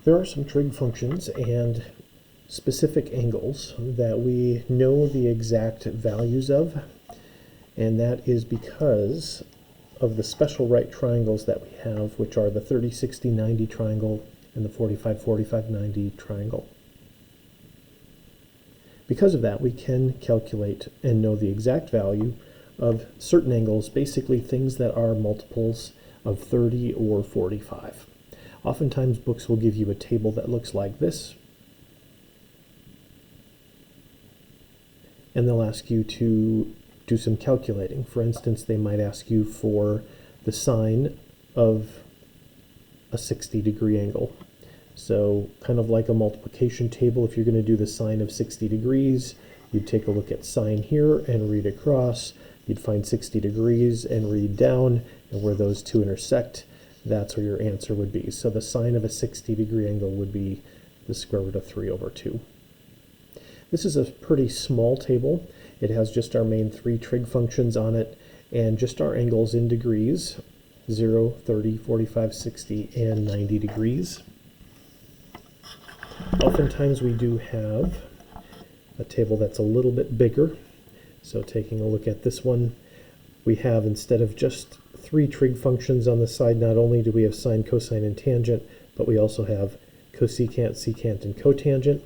There are some trig functions and specific angles that we know the exact values of, and that is because of the special right triangles that we have, which are the 30-60-90 triangle and the 45-45-90 triangle. Because of that, we can calculate and know the exact value of certain angles, basically things that are multiples of 30 or 45. Oftentimes books will give you a table that looks like this, and they'll ask you to do some calculating. For instance, they might ask you for the sine of a 60-degree angle. So kind of like a multiplication table, if you're going to do the sine of 60 degrees, you'd take a look at sine here and read across. You'd find 60 degrees and read down, and where those two intersect, that's where your answer would be. So the sine of a 60-degree angle would be the square root of 3 over 2. This is a pretty small table. It has just our main three trig functions on it and just our angles in degrees, 0, 30, 45, 60, and 90 degrees. Oftentimes we do have a table that's a little bit bigger. So taking a look at this one, we have, instead of just three trig functions on the side, not only do we have sine, cosine, and tangent, but we also have cosecant, secant, and cotangent.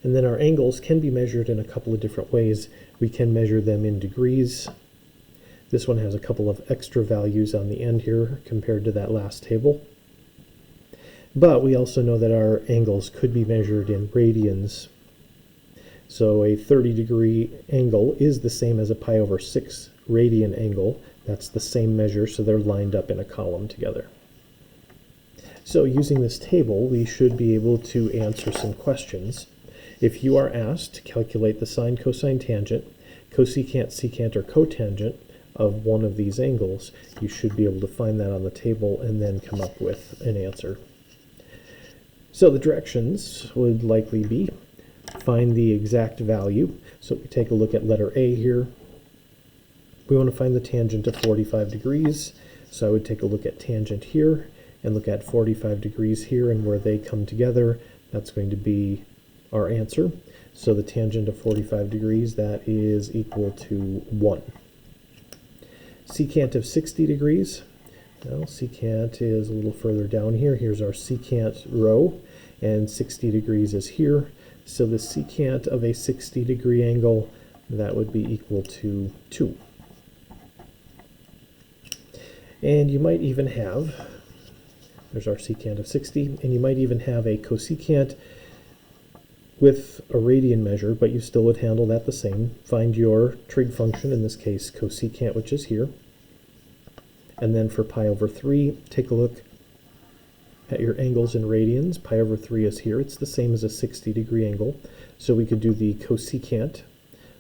And then our angles can be measured in a couple of different ways. We can measure them in degrees. This one has a couple of extra values on the end here compared to that last table. But we also know that our angles could be measured in radians. So a 30-degree angle is the same as a pi over 6 radian angle. That's the same measure, so they're lined up in a column together. So using this table, we should be able to answer some questions. If you are asked to calculate the sine, cosine, tangent, cosecant, secant, or cotangent of one of these angles, you should be able to find that on the table and then come up with an answer. So the directions would likely be find the exact value. So we take a look at letter A here. We want to find the tangent of 45 degrees. So I would take a look at tangent here and look at 45 degrees here, and where they come together, that's going to be our answer. So the tangent of 45 degrees, that is equal to 1. Secant of 60 degrees. Well, secant is a little further down here. Here's our secant row, and 60 degrees is here. So the secant of a 60-degree angle, that would be equal to 2. And you might even have, there's our secant of 60, and you might even have a cosecant with a radian measure, but you still would handle that the same. Find your trig function, in this case cosecant, which is here. And then for pi over 3, take a look at your angles in radians. Pi over 3 is here. It's the same as a 60-degree angle. So we could do the cosecant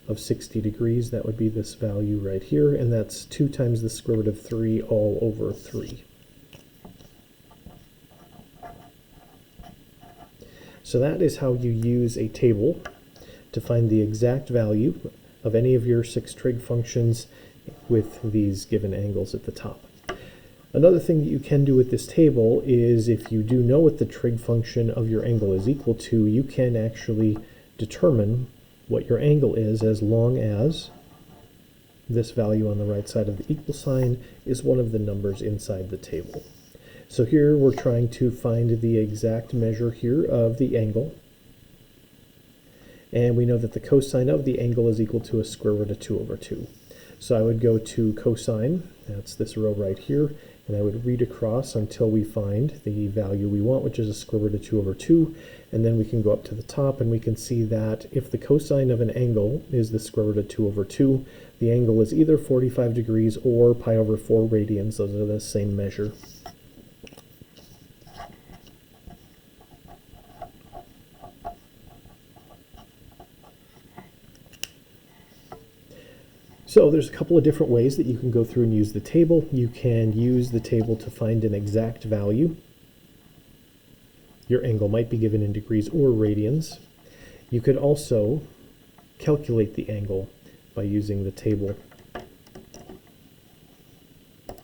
of 60 degrees. That would be this value right here, and that's 2 times the square root of 3 all over 3. So that is how you use a table to find the exact value of any of your 6 trig functions with these given angles at the top. Another thing that you can do with this table is, if you do know what the trig function of your angle is equal to, you can actually determine what your angle is, as long as this value on the right side of the equal sign is one of the numbers inside the table. So here we're trying to find the exact measure here of the angle. And we know that the cosine of the angle is equal to a square root of 2 over 2. So I would go to cosine, that's this row right here, and I would read across until we find the value we want, which is a square root of 2 over 2. And then we can go up to the top, and we can see that if the cosine of an angle is the square root of 2 over 2, the angle is either 45 degrees or pi over 4 radians. Those are the same measure. So there's a couple of different ways that you can go through and use the table. You can use the table to find an exact value. Your angle might be given in degrees or radians. You could also calculate the angle by using the table